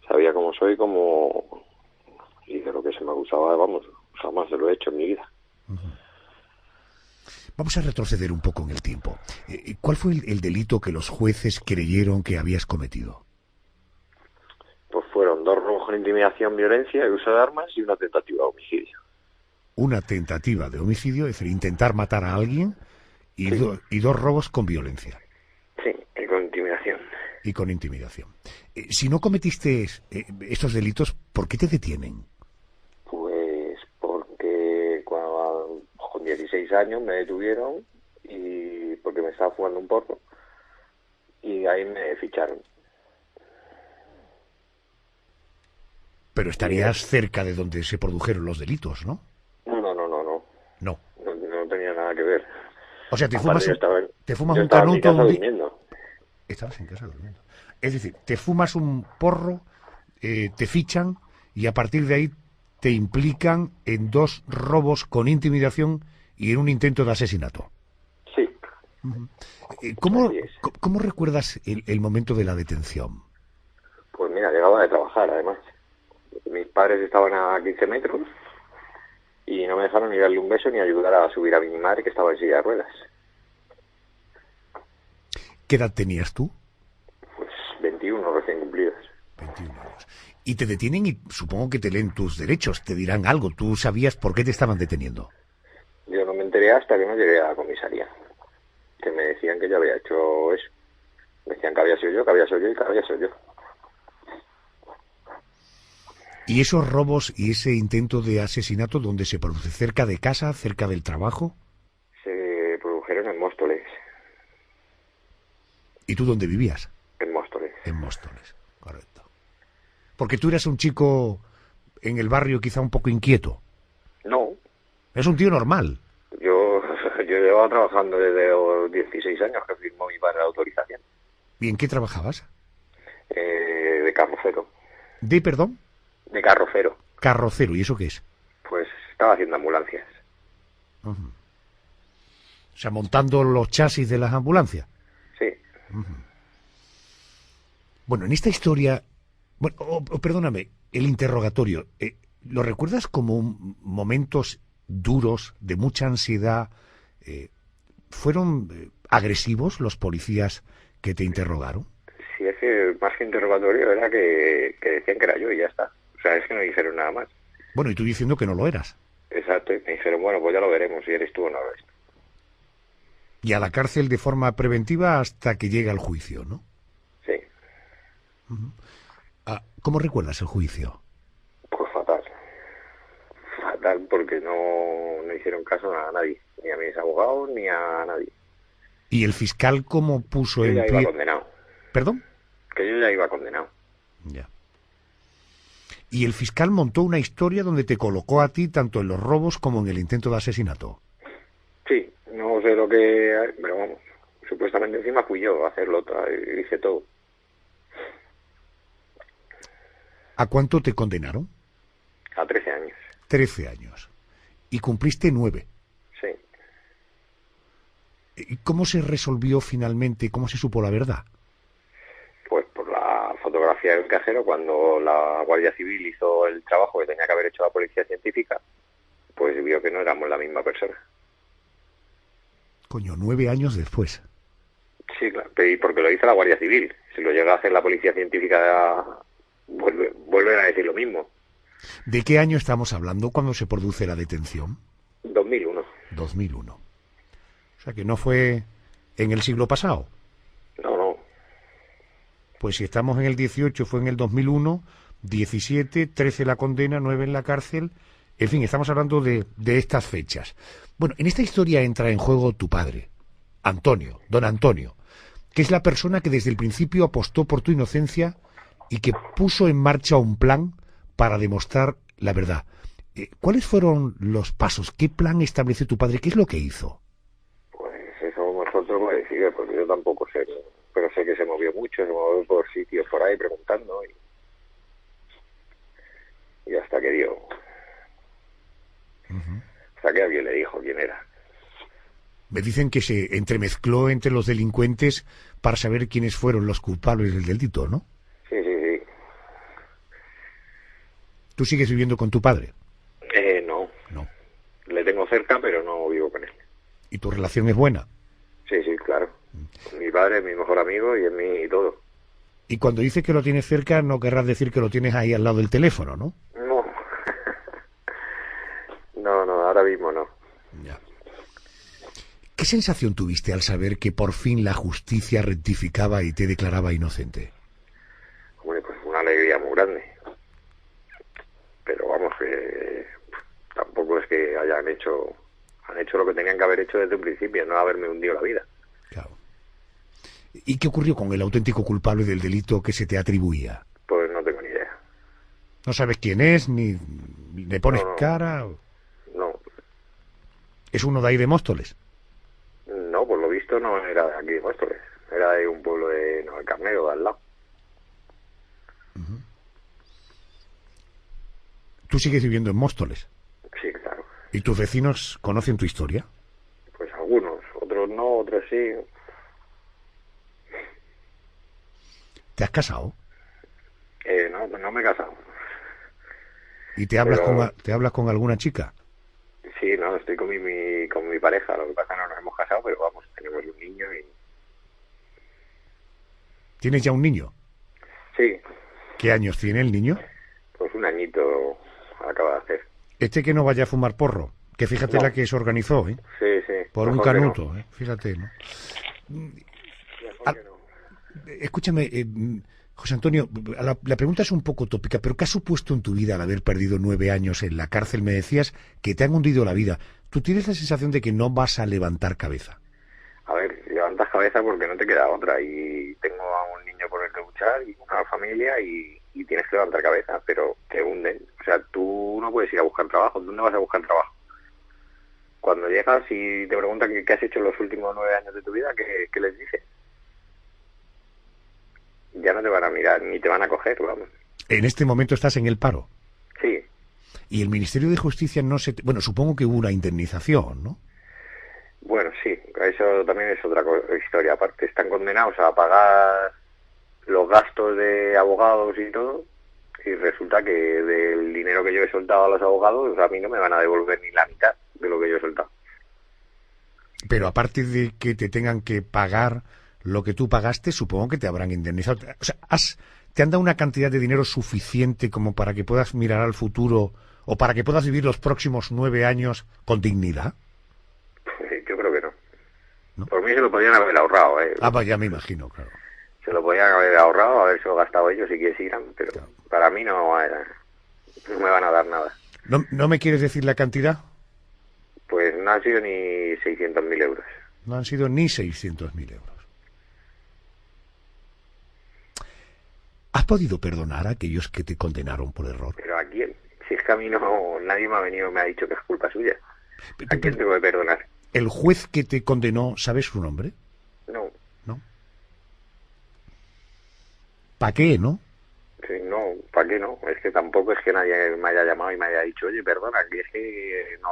E: sabía cómo soy, y de lo que se me acusaba, vamos, jamás se lo he hecho en mi vida.
A: Uh-huh. Vamos a retroceder un poco en el tiempo. ¿Cuál fue el delito que los jueces creyeron que habías cometido?
E: Pues fueron 2 robos con intimidación, violencia y uso de armas y una tentativa de homicidio.
A: Una tentativa de homicidio, es decir, intentar matar a alguien y,
E: sí.
A: y 2 robos con violencia.
E: Sí, y con intimidación.
A: Y con intimidación. Si no cometiste estos delitos, ¿por qué te detienen?
E: Pues porque con 16 años me detuvieron y porque me estaba fumando un porro y ahí me ficharon.
A: Pero estarías cerca de donde se produjeron los delitos, ¿no?
E: No.
A: No.
E: No tenía nada que ver.
A: O sea, te fumas un
E: canuto
A: durmiendo. Estabas en casa durmiendo. Es decir, te fumas un porro, te fichan y a partir de ahí te implican en 2 robos con intimidación y en un intento de asesinato.
E: Sí.
A: Uh-huh. ¿Cómo recuerdas el momento de la detención?
E: Pues mira, llegaba de trabajar, además. Mis padres estaban a 15 metros y no me dejaron ni darle un beso ni ayudar a subir a mi madre, que estaba en silla de ruedas.
A: ¿Qué edad tenías tú?
E: Pues 21 recién cumplidos.
A: 21 años. Y te detienen y supongo que te leen tus derechos, te dirán algo. ¿Tú sabías por qué te estaban deteniendo?
E: Yo no me enteré hasta que no llegué a la comisaría, que me decían que yo había hecho eso. Me decían que había sido yo y que había sido yo.
A: ¿Y esos robos y ese intento de asesinato dónde se produce? ¿Cerca de casa? ¿Cerca del trabajo?
E: Se produjeron en Móstoles.
A: ¿Y tú dónde vivías?
E: En Móstoles.
A: En Móstoles, correcto. Porque tú eras un chico en el barrio quizá un poco inquieto.
E: No,
A: Es un tío normal.
E: Yo llevaba trabajando desde los 16 años que firmó mi padre la autorización.
A: ¿Y en qué trabajabas?
E: De carrocero.
A: Perdón?
E: De carrocero.
A: Carrocero, ¿y eso qué es?
E: Pues estaba haciendo ambulancias.
A: O sea, montando los chasis de las ambulancias.
E: Sí.
A: Bueno, en esta historia... Bueno, perdóname, el interrogatorio, ¿lo recuerdas como momentos duros, de mucha ansiedad? ¿Fueron agresivos los policías que te interrogaron?
E: Sí, es que más que interrogatorio era que decían que era yo y ya está. O sea, es que no dijeron nada más.
A: Bueno, y tú diciendo que no lo eras.
E: Exacto, y me dijeron, bueno, pues ya lo veremos si eres tú o no eres.
A: Y a la cárcel de forma preventiva hasta que llega el juicio, ¿no?
E: Sí.
A: ¿Cómo recuerdas el juicio?
E: Pues fatal. Fatal porque no hicieron caso a nadie. Ni a mis abogados ni a nadie.
A: ¿Y el fiscal cómo puso
E: Yo
A: en
E: ya iba
A: pie?
E: condenado.
A: ¿Perdón?
E: Que yo ya iba condenado.
A: Ya. Y el fiscal montó una historia donde te colocó a ti tanto en los robos como en el intento de asesinato.
E: Sí, no sé lo que... Pero vamos, supuestamente encima fui yo a hacerlo, hice todo.
A: ¿A cuánto te condenaron?
E: A 13 años.
A: 13 años. Y cumpliste 9.
E: Sí.
A: ¿Y cómo se resolvió finalmente? ¿Cómo se supo la verdad?
E: Pues por la fotografía del cajero, cuando la Guardia Civil hizo el trabajo que tenía que haber hecho la policía científica, pues vio que no éramos la misma persona.
A: Coño, 9 años después.
E: Sí, claro, y porque lo hizo la Guardia Civil. Si lo llega a hacer la policía científica, vuelven a decir lo mismo.
A: ¿De qué año estamos hablando cuando se produce la detención?
E: 2001.
A: 2001. O sea que no fue en el siglo pasado.
E: No.
A: Pues si estamos en el 18, fue en el 2001, 17, 13 la condena, 9 en la cárcel. En fin, estamos hablando de estas fechas. Bueno, en esta historia entra en juego tu padre, Antonio, don Antonio, que es la persona que desde el principio apostó por tu inocencia y que puso en marcha un plan para demostrar la verdad. ¿Cuáles fueron los pasos? ¿Qué plan estableció tu padre? ¿Qué es lo que hizo?
E: Pues eso mejor te lo voy a decir, porque yo tampoco sé, pero sé que se movió mucho, se movió por sitios por ahí preguntando y hasta que dio. Hasta que alguien le dijo quién era.
A: Me dicen que se entremezcló entre los delincuentes para saber quiénes fueron los culpables del delito, ¿no?
E: Sí.
A: ¿Tú sigues viviendo con tu padre?
E: No.
A: No.
E: Le tengo cerca, pero no vivo con él.
A: ¿Y tu relación es buena?
E: Sí, claro. Mi padre es mi mejor amigo y es mi todo.
A: Y cuando dices que lo tienes cerca, no querrás decir que lo tienes ahí al lado del teléfono, ¿no?
E: No. No, ahora mismo no.
A: Ya. ¿Qué sensación tuviste al saber que por fin la justicia rectificaba y te declaraba inocente?
E: Hombre, pues una alegría muy grande. Pero vamos, que tampoco es que han hecho lo que tenían que haber hecho desde un principio, no haberme hundido la vida.
A: Claro. ¿Y qué ocurrió con el auténtico culpable del delito que se te atribuía?
E: Pues no tengo ni idea.
A: ¿No sabes quién es, ni le pones
E: No.
A: cara?
E: No.
A: ¿Es uno de ahí de Móstoles?
E: No, por lo visto no era de aquí de Móstoles. Era de un pueblo de Navalcarnero, de al lado.
A: ¿Tú sigues viviendo en Móstoles?
E: Sí, claro.
A: ¿Y tus vecinos conocen tu historia?
E: Pues algunos, otros no, otros sí.
A: ¿Te has casado?
E: No me he casado.
A: ¿Y te hablas,
E: Pero-
A: te hablas con alguna chica?
E: Sí, no, estoy con mi pareja, lo que pasa es que no nos hemos casado, pero vamos, tenemos un niño y...
A: ¿Tienes ya un niño?
E: Sí,
A: ¿Qué años tiene el niño?
E: pues un añito acaba de hacer.
A: Este que no vaya a fumar porro, que fíjate
E: No.
A: la que se organizó, ¿eh?
E: Sí.
A: Por un
E: mejor que
A: canuto, ¿eh? Fíjate, ¿no?
E: Mejor que no.
A: Escúchame, José Antonio, la pregunta es un poco tópica, pero ¿qué ha supuesto en tu vida al haber perdido 9 años en la cárcel? Me decías que te han hundido la vida. ¿Tú tienes la sensación de que no vas a levantar cabeza?
E: A ver, levantas cabeza porque no te queda otra y tengo a un niño por el que luchar y una familia y tienes que levantar cabeza, pero te hunden. O sea, tú no puedes ir a buscar trabajo. ¿Dónde vas a buscar trabajo? cuando llegas y te preguntan qué has hecho en los últimos 9 años de tu vida, ¿qué les dices? Ya no te van a mirar, ni te van a coger, vamos.
A: En este momento estás en el paro.
E: Sí.
A: Y el Ministerio de Justicia no se... Bueno, supongo que hubo una indemnización, ¿no?
E: Bueno, sí, eso también es otra historia. Aparte, están condenados a pagar los gastos de abogados y todo, y resulta que del dinero que yo he soltado a los abogados, a mí no me van a devolver ni la mitad de lo que yo he soltado.
A: Pero aparte de que te tengan que pagar lo que tú pagaste, supongo que te habrán indemnizado. O sea, ¿te han dado una cantidad de dinero suficiente como para que puedas mirar al futuro o para que puedas vivir los próximos 9 años con dignidad?
E: Yo creo que no.
A: ¿No?
E: Por mí se lo podían haber ahorrado, ¿eh?
A: Ah, pues ya me imagino, claro.
E: Se lo podían haber ahorrado, haberse gastado ellos si quisieran, pero
A: Claro.
E: para mí no me van a dar nada.
A: ¿No me quieres decir la cantidad?
E: Pues no han sido ni 600.000 euros.
A: No han sido ni 600.000 euros. ¿Has podido perdonar a aquellos que te condenaron por error?
E: Pero ¿a quién? Si es que a mí nadie me ha venido y me ha dicho que es culpa suya. ¿A quién
A: Pero,
E: tengo que perdonar?
A: ¿el juez que te condenó, sabes su nombre?
E: No,
A: ¿No? ¿Para qué, no?
E: sí, no, ¿para qué no? Es que tampoco es que nadie me haya llamado y me haya dicho, oye, perdona, que es que no,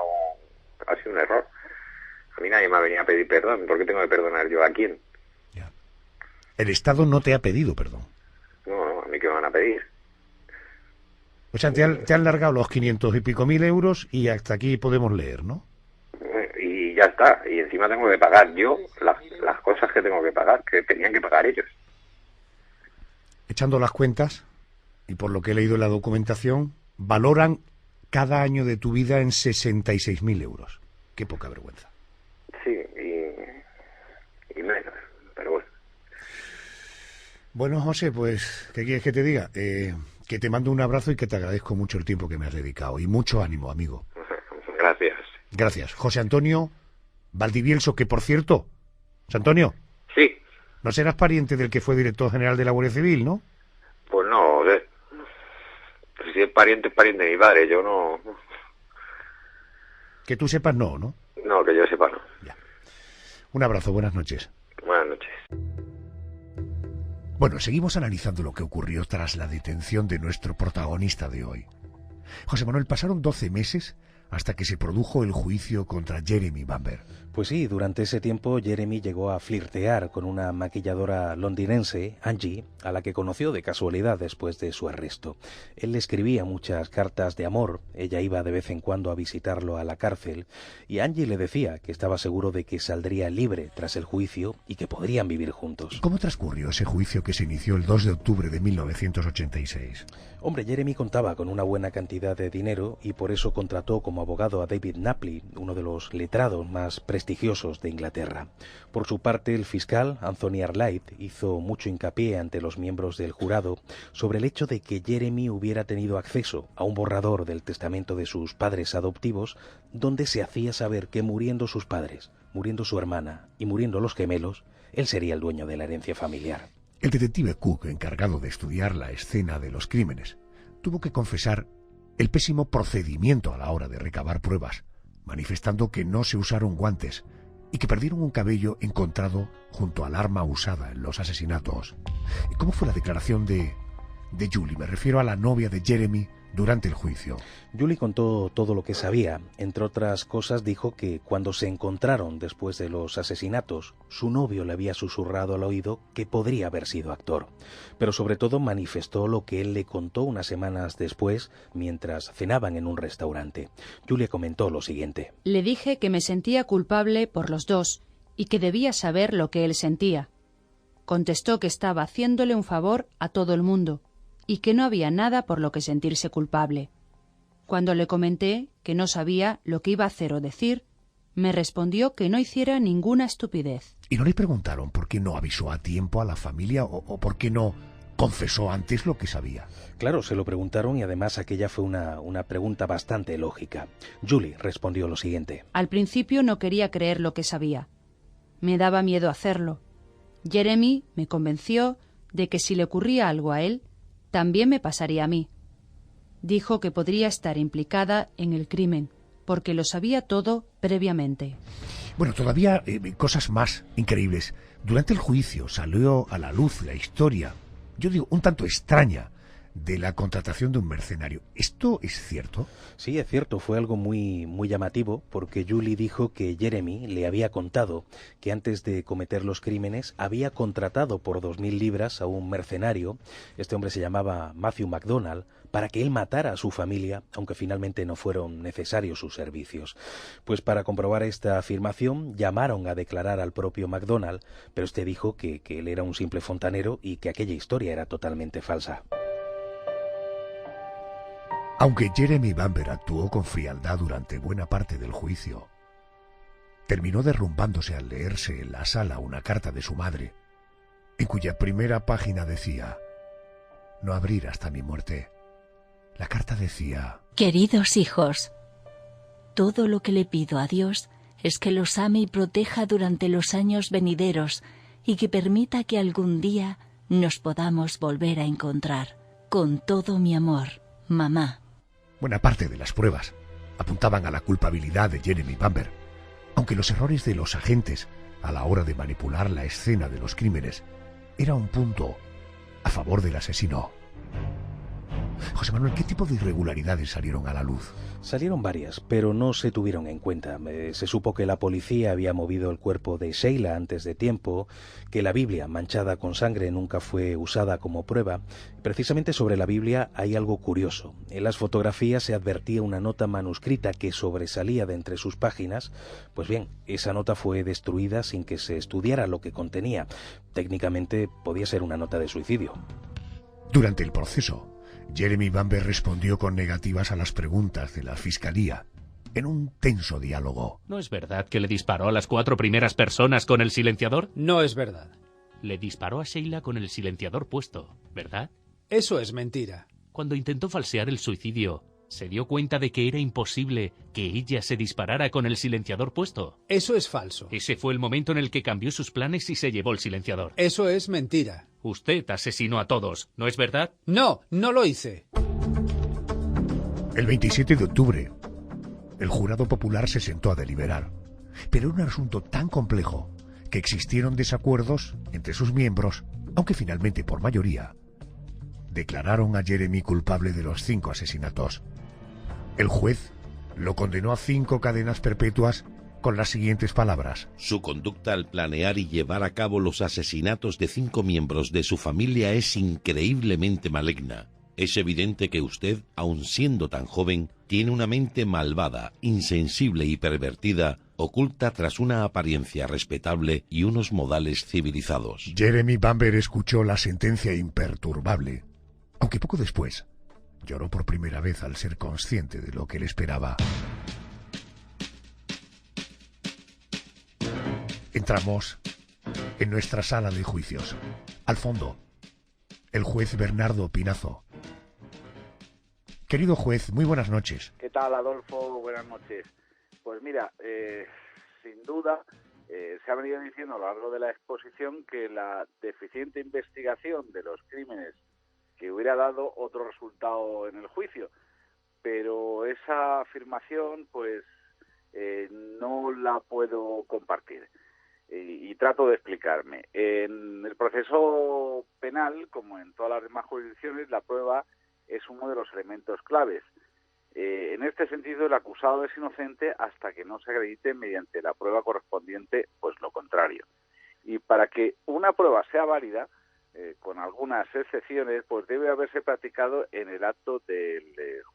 E: ha sido un error. A mí nadie me ha venido a pedir perdón. ¿Por qué tengo que perdonar yo? ¿A quién?
A: Ya. El Estado no te ha pedido perdón.
E: No, a mí qué me van a pedir.
A: O sea, te han largado los 500 y pico mil euros y hasta aquí podemos leer, ¿no?
E: Y ya está. Y encima tengo que pagar yo las cosas que tengo que pagar, que tenían que pagar ellos.
A: Echando las cuentas, y por lo que he leído en la documentación, valoran cada año de tu vida en 66.000 euros. Qué poca vergüenza.
E: Sí, y menos, pero bueno.
A: Bueno, José, pues, ¿qué quieres que te diga? Que te mando un abrazo y que te agradezco mucho el tiempo que me has dedicado. Y mucho ánimo, amigo.
E: Gracias.
A: Gracias. José Antonio Valdivielso, que por cierto, José Antonio,
E: Sí,
A: no serás pariente del que fue director general de la Guardia Civil, ¿no?
E: pues no, pues si es pariente de mi padre, yo no...
A: Que tú sepas, no, ¿no?
E: No, que yo sepa, no.
A: Ya. Un abrazo, buenas noches.
E: Buenas noches.
A: Bueno, seguimos analizando lo que ocurrió tras la detención de nuestro protagonista de hoy. José Manuel, pasaron 12 meses hasta que se produjo el juicio contra Jeremy Bamber.
B: Pues sí, durante ese tiempo Jeremy llegó a flirtear con una maquilladora londinense, Angie, a la que conoció de casualidad después de su arresto. Él le escribía muchas cartas de amor, ella iba de vez en cuando a visitarlo a la cárcel, y Angie le decía que estaba seguro de que saldría libre tras el juicio y que podrían vivir juntos.
A: ¿Cómo transcurrió ese juicio que se inició el 2 de octubre de 1986?
B: Hombre, Jeremy contaba con una buena cantidad de dinero y por eso contrató como abogado a David Napley, uno de los letrados más prestigiosos de Inglaterra. Por su parte, el fiscal, Anthony Arlight, hizo mucho hincapié ante los miembros del jurado sobre el hecho de que Jeremy hubiera tenido acceso a un borrador del testamento de sus padres adoptivos donde se hacía saber que muriendo sus padres, muriendo su hermana y muriendo los gemelos, él sería el dueño de la herencia familiar.
A: El detective Cook, encargado de estudiar la escena de los crímenes, tuvo que confesar el pésimo procedimiento a la hora de recabar pruebas, manifestando que no se usaron guantes y que perdieron un cabello encontrado junto al arma usada en los asesinatos. ¿Cómo fue la declaración de Julie? Me refiero a la novia de Jeremy durante el juicio.
B: Julie contó todo lo que sabía. Entre otras cosas dijo que cuando se encontraron después de los asesinatos, su novio le había susurrado al oído que podría haber sido actor. Pero sobre todo manifestó lo que él le contó unas semanas después mientras cenaban en un restaurante. Julie comentó lo siguiente.
F: Le dije que me sentía culpable por los dos y que debía saber lo que él sentía. Contestó que estaba haciéndole un favor a todo el mundo y que no había nada por lo que sentirse culpable. Cuando le comenté que no sabía lo que iba a hacer o decir, me respondió que no hiciera ninguna estupidez.
A: ¿Y no le preguntaron por qué no avisó a tiempo a la familia o por qué no confesó antes lo que sabía?
B: Claro, se lo preguntaron y además aquella fue una pregunta bastante lógica. Julie respondió lo siguiente.
F: Al principio no quería creer lo que sabía. Me daba miedo hacerlo. Jeremy me convenció de que si le ocurría algo a él, también me pasaría a mí. Dijo que podría estar implicada en el crimen, porque lo sabía todo previamente.
A: Bueno, todavía cosas más increíbles. Durante el juicio salió a la luz la historia, yo digo, un tanto extraña, de la contratación de un mercenario. ¿Esto es cierto?
B: Sí, es cierto, fue algo muy llamativo, porque Julie dijo que Jeremy le había contado que antes de cometer los crímenes había contratado por 2.000 libras a un mercenario, este hombre se llamaba Matthew McDonald, para que él matara a su familia, aunque finalmente no fueron necesarios sus servicios. Pues para comprobar esta afirmación llamaron a declarar al propio McDonald, pero este dijo que él era un simple fontanero y que aquella historia era totalmente falsa.
A: Aunque Jeremy Bamber actuó con frialdad durante buena parte del juicio, terminó derrumbándose al leerse en la sala una carta de su madre, en cuya primera página decía: no abrir hasta mi muerte. La carta decía:
G: Queridos hijos, todo lo que le pido a Dios es que los ame y proteja durante los años venideros y que permita que algún día nos podamos volver a encontrar. Con todo mi amor, mamá.
A: Buena parte de las pruebas apuntaban a la culpabilidad de Jeremy Bamber, aunque los errores de los agentes a la hora de manipular la escena de los crímenes era un punto a favor del asesino. José Manuel, ¿qué tipo de irregularidades salieron a la luz?
B: Salieron varias, pero no se tuvieron en cuenta. Se supo que la policía había movido el cuerpo de Sheila antes de tiempo, que la Biblia manchada con sangre nunca fue usada como prueba. Precisamente sobre la Biblia hay algo curioso. En las fotografías se advertía una nota manuscrita que sobresalía de entre sus páginas. Pues bien, esa nota fue destruida sin que se estudiara lo que contenía. Técnicamente podía ser una nota de suicidio.
A: Durante el proceso, Jeremy Bamber respondió con negativas a las preguntas de la fiscalía, en un tenso diálogo.
H: ¿No es verdad que le disparó a las 4 primeras personas con el silenciador?
I: No es verdad.
H: Le disparó a Sheila con el silenciador puesto, ¿verdad?
I: Eso es mentira.
H: Cuando intentó falsear el suicidio, ¿se dio cuenta de que era imposible que ella se disparara con el silenciador puesto?
I: Eso es falso.
H: Ese fue el momento en el que cambió sus planes y se llevó el silenciador.
I: Eso es mentira.
H: Usted asesinó a todos, ¿no es verdad?
I: No, no lo hice.
A: El 27 de octubre, el jurado popular se sentó a deliberar, pero era un asunto tan complejo que existieron desacuerdos entre sus miembros, aunque finalmente por mayoría declararon a Jeremy culpable de los 5 asesinatos. El juez lo condenó a 5 cadenas perpetuas con las siguientes palabras:
J: su conducta al planear y llevar a cabo los asesinatos de 5 miembros de su familia es increíblemente maligna. Es evidente que usted, aun siendo tan joven, tiene una mente malvada, insensible y pervertida, oculta tras una apariencia respetable y unos modales civilizados.
A: Jeremy Bamber escuchó la sentencia imperturbable, aunque poco después lloró por primera vez al ser consciente de lo que le esperaba. Entramos en nuestra sala de juicios. Al fondo, el juez Bernardo Pinazo. Querido juez, muy buenas noches.
K: ¿Qué tal, Adolfo? Buenas noches. Pues mira, sin duda, se ha venido diciendo a lo largo de la exposición que la deficiente investigación de los crímenes que hubiera dado otro resultado en el juicio, pero esa afirmación, pues, no la puedo compartir. Y trato de explicarme. En el proceso penal, como en todas las demás jurisdicciones, la prueba es uno de los elementos claves. En este sentido, el acusado es inocente hasta que no se acredite mediante la prueba correspondiente, pues lo contrario. Y para que una prueba sea válida, con algunas excepciones, pues debe haberse practicado en el acto del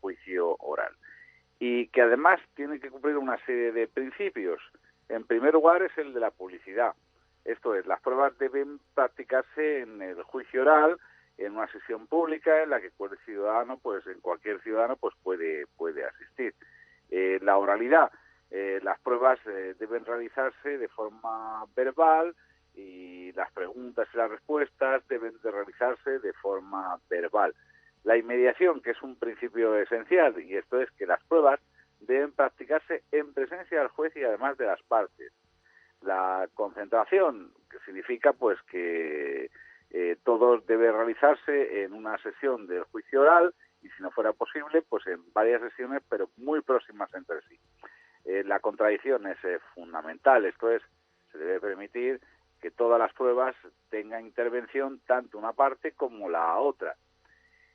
K: juicio oral. Y que además tiene que cumplir una serie de principios. En primer lugar es el de la publicidad. Esto es, las pruebas deben practicarse en el juicio oral, en una sesión pública en la que cualquier ciudadano, pues en cualquier ciudadano, pues puede asistir. La oralidad, las pruebas deben realizarse de forma verbal y las preguntas y las respuestas deben de realizarse de forma verbal. La inmediación, que es un principio esencial, y esto es que las pruebas deben practicarse en presencia del juez y además de las partes. La concentración, que significa pues que todo debe realizarse en una sesión del juicio oral y si no fuera posible, pues en varias sesiones, pero muy próximas entre sí. La contradicción es fundamental, esto es, se debe permitir que todas las pruebas tengan intervención tanto una parte como la otra.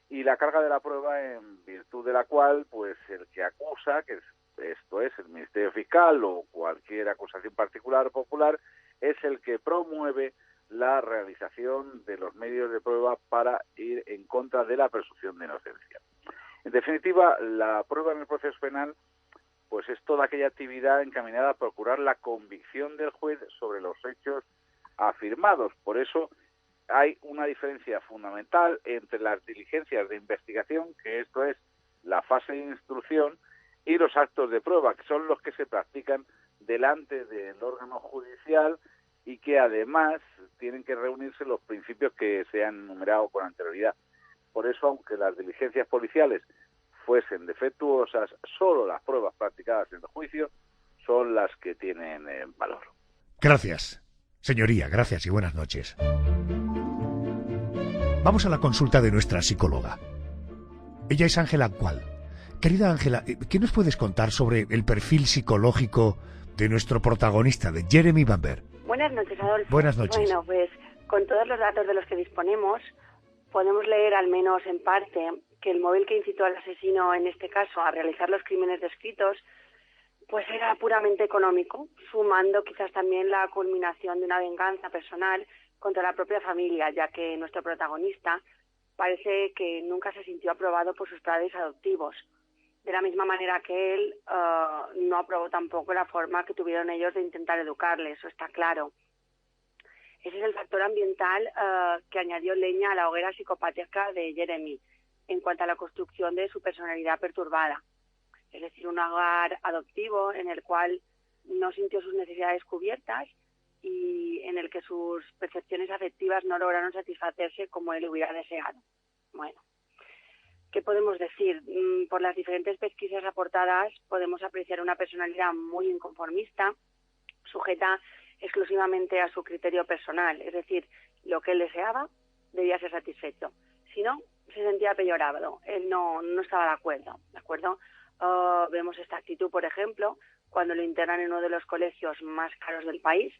K: Y la carga de la prueba, en virtud de la cual, pues el que acusa, que esto es el Ministerio Fiscal o cualquier acusación particular o popular, es el que promueve la realización de los medios de prueba para ir en contra de la presunción de inocencia. En definitiva, la prueba en el proceso penal pues es toda aquella actividad encaminada a procurar la convicción del juez sobre los hechos afirmados. Por eso hay una diferencia fundamental entre las diligencias de investigación, que esto es la fase de instrucción, y los actos de prueba, que son los que se practican delante del órgano judicial y que además tienen que reunirse los principios que se han enumerado con anterioridad. Por eso, aunque las diligencias policiales fuesen defectuosas, solo las pruebas practicadas en el juicio son las que tienen valor.
A: Gracias, señoría, gracias y buenas noches. Vamos a la consulta de nuestra psicóloga. Ella es Ángela Cual. Querida Ángela, ¿qué nos puedes contar sobre el perfil psicológico de nuestro protagonista, de Jeremy Bamber?
L: Buenas noches, Adolfo.
A: Buenas noches.
L: Bueno, pues con todos los datos de los que disponemos, podemos leer al menos en parte que el móvil que incitó al asesino, en este caso, a realizar los crímenes descritos, pues era puramente económico, sumando quizás también la culminación de una venganza personal contra la propia familia, ya que nuestro protagonista parece que nunca se sintió aprobado por sus padres adoptivos, de la misma manera que él no aprobó tampoco la forma que tuvieron ellos de intentar educarle, eso está claro. Ese es el factor ambiental que añadió leña a la hoguera psicopática de Jeremy en cuanto a la construcción de su personalidad perturbada. Es decir, un hogar adoptivo en el cual no sintió sus necesidades cubiertas y en el que sus percepciones afectivas no lograron satisfacerse como él hubiera deseado. Bueno, ¿qué podemos decir? Por las diferentes pesquisas aportadas podemos apreciar una personalidad muy inconformista, sujeta exclusivamente a su criterio personal, es decir, lo que él deseaba debía ser satisfecho. Si no, se sentía peyorado, él no estaba de acuerdo. Vemos esta actitud, por ejemplo, cuando lo internan en uno de los colegios más caros del país,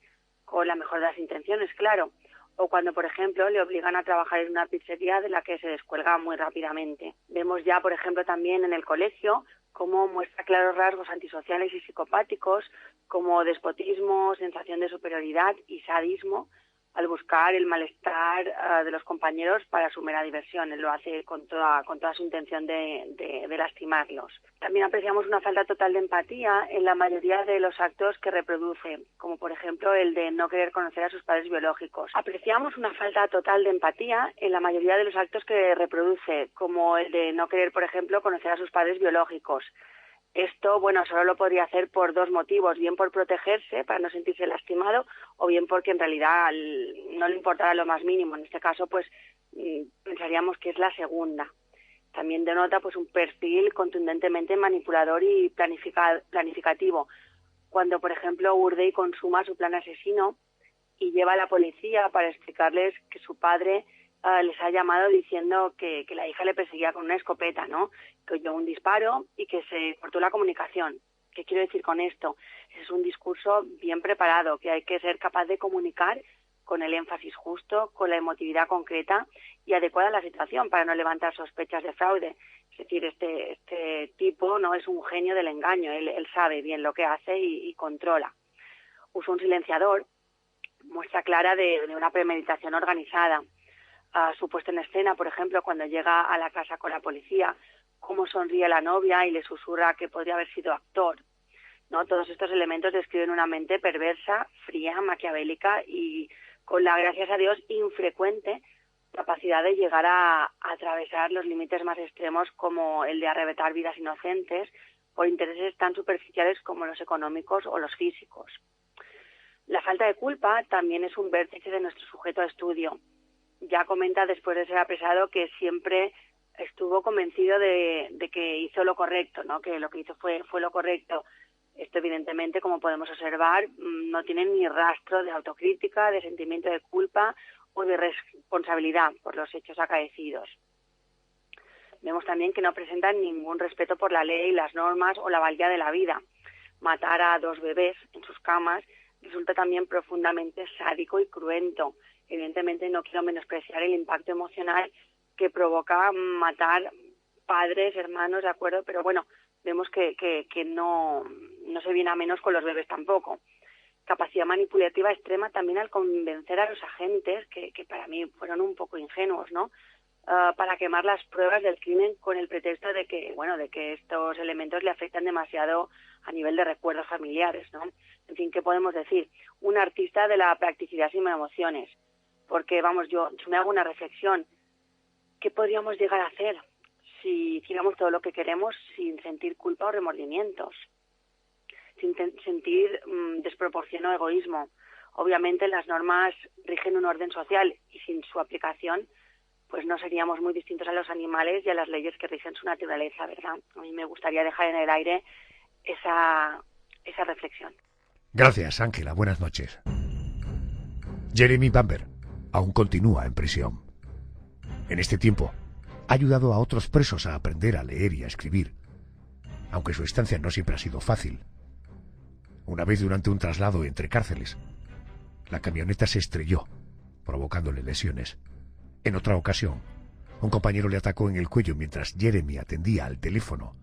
L: con la mejor de las intenciones, claro, o cuando, por ejemplo, le obligan a trabajar en una pizzería de la que se descuelga muy rápidamente. Vemos ya, por ejemplo, también en el colegio cómo muestra claros rasgos antisociales y psicopáticos, como despotismo, sensación de superioridad y sadismo, al buscar el malestar de los compañeros para su mera diversión. Él lo hace con toda su intención de lastimarlos. También apreciamos una falta total de empatía en la mayoría de los actos que reproduce, como por ejemplo el de no querer conocer a sus padres biológicos. Apreciamos una falta total de empatía en la mayoría de los actos que reproduce, como el de no querer, por ejemplo, conocer a sus padres biológicos. Esto, bueno, solo lo podría hacer por dos motivos, bien por protegerse, para no sentirse lastimado, o bien porque en realidad no le importara lo más mínimo. En este caso, pues, pensaríamos que es la segunda. También denota, pues, un perfil contundentemente manipulador y planificativo. Cuando, por ejemplo, urde y consuma su plan asesino y lleva a la policía para explicarles que su padre les ha llamado diciendo que la hija le perseguía con una escopeta, ¿no? Que oyó un disparo y que se cortó la comunicación. ¿Qué quiero decir con esto? Es un discurso bien preparado, que hay que ser capaz de comunicar con el énfasis justo, con la emotividad concreta y adecuada a la situación para no levantar sospechas de fraude. Es decir, este tipo no es un genio del engaño, él sabe bien lo que hace y controla. Usa un silenciador, muestra clara de una premeditación organizada. Su puesta en escena, por ejemplo, cuando llega a la casa con la policía, cómo sonríe la novia y le susurra que podría haber sido actor, ¿no? Todos estos elementos describen una mente perversa, fría, maquiavélica y con la, gracias a Dios, infrecuente capacidad de llegar a atravesar los límites más extremos, como el de arrebatar vidas inocentes por intereses tan superficiales como los económicos o los físicos. La falta de culpa también es un vértice de nuestro sujeto de estudio. Ya comenta, después de ser apresado, que siempre estuvo convencido de que hizo lo correcto, ¿no? Que lo que hizo fue lo correcto. Esto, evidentemente, como podemos observar, no tiene ni rastro de autocrítica, de sentimiento de culpa o de responsabilidad por los hechos acaecidos. Vemos también que no presentan ningún respeto por la ley, las normas o la valía de la vida. Matar a 2 bebés en sus camas resulta también profundamente sádico y cruento. Evidentemente no quiero menospreciar el impacto emocional que provoca matar padres, hermanos, ¿de acuerdo? Pero bueno, vemos que no se viene a menos con los bebés tampoco. Capacidad manipulativa extrema también al convencer a los agentes, que para mí fueron un poco ingenuos, ¿no? Para quemar las pruebas del crimen con el pretexto de que estos elementos le afectan demasiado a nivel de recuerdos familiares, ¿no? En fin, ¿qué podemos decir? Un artista de la practicidad sin emociones. Porque, vamos, yo me hago una reflexión. ¿Qué podríamos llegar a hacer si hiciéramos todo lo que queremos sin sentir culpa o remordimientos? Sin sentir desproporción o egoísmo. Obviamente las normas rigen un orden social y sin su aplicación pues no seríamos muy distintos a los animales y a las leyes que rigen su naturaleza, ¿verdad? A mí me gustaría dejar en el aire esa reflexión.
A: Gracias, Ángela. Buenas noches. Jeremy Bamber aún continúa en prisión. En este tiempo, ha ayudado a otros presos a aprender a leer y a escribir, aunque su estancia no siempre ha sido fácil. Una vez durante un traslado entre cárceles, la camioneta se estrelló, provocándole lesiones. En otra ocasión, un compañero le atacó en el cuello mientras Jeremy atendía al teléfono.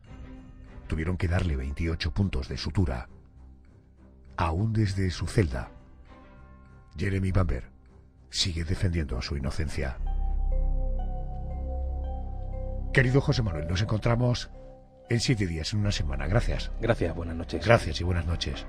A: Tuvieron que darle 28 puntos de sutura. Aún desde su celda, Jeremy Bamber sigue defendiendo su inocencia. Querido José Manuel, nos encontramos en 7 días, en una semana. Gracias.
B: Gracias, buenas noches.
A: Gracias y buenas noches.